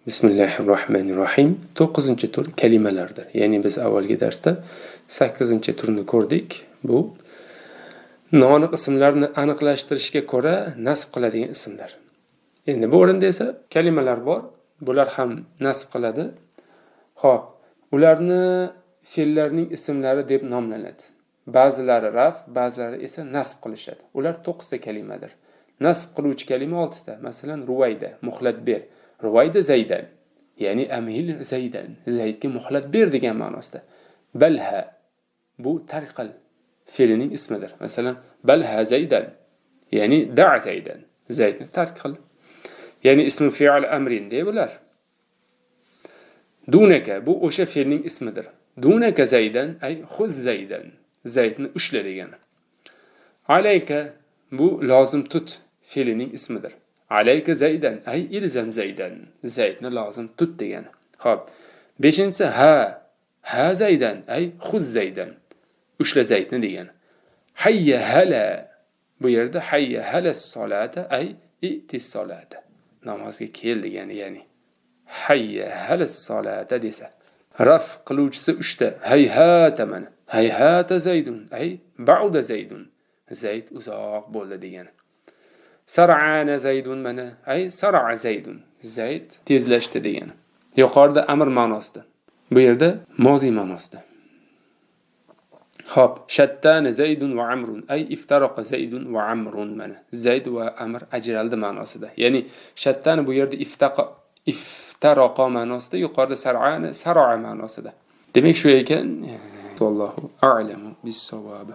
Bismillahirrohmanirrohim. 9-tur kalimalardir. Ya'ni biz avvalgi darsda 8-turni ko'rdik. Bu noaniq ismlarni aniqlashtirishga ko'ra nasb qiladigan ismlar. Endi bu o'rinda esa kalimalar bor. Bular ham nasb qiladi. Xo'p, ularni fe'llarning ismlari deb nomlanadi. Ba'zilari raf, ba'zilari esa nasb qilishadi. Ular 9 ta kalimadir. Nasb qiluvchi kalima 6 ta. Masalan, Ruvayda, muhlat ber. Ruvayda Zaydan, ya'ni amil Zaydan, Zaydga muhlat ber degan ma'nosida. Balha, bu tarqal fe'lining ismidir. Masalan, balha Zaydan, ya'ni da' Zaydan, Zaydni tark qil. Ya'ni ismi fi'l amrin deb bular. Dunaka, bu o'sha fe'lning ismidir. Dunaka Zaydan, ay khuz Zaydan, Zaydni ushla degani. Alayka, bu lozim tut fe'lining ismidir. Alayka Zaydan, ay ilzam Zaydan, Zaydni lozim tut degani. Xo'p, 5-si ha Zaydan, ay khuz Zaydan, ushla Zaydni degani. Hayya hala, bu yerda hayya hala solata, ay i'ti solata, namozga kel degani. Ya'ni hayya hala solata desa, raf qiluvchisi 3 ta. Hayhata mana, hayhata Zaydun, ay ba'da Zaydun, Zayd uzoq bo'ldi degani. Sar'ana Zaydun mana, ay sar'a Zaydun, Zayd tezlashdi degani. Yuqorida amr ma'nosida, bu yerda mozi ma'nosida. Xo'p, shattana Zaydun va Amrun, ay iftaraqa Zaydun va Amrun mana, Zayd va Amr ajraldi ma'nosida. Ya'ni shattana bu yerda iftaraqa ma'nosida, yuqorida sar'ana sar'a ma'nosida. Demak shu ekan. Vallohu a'lamu bis-savob.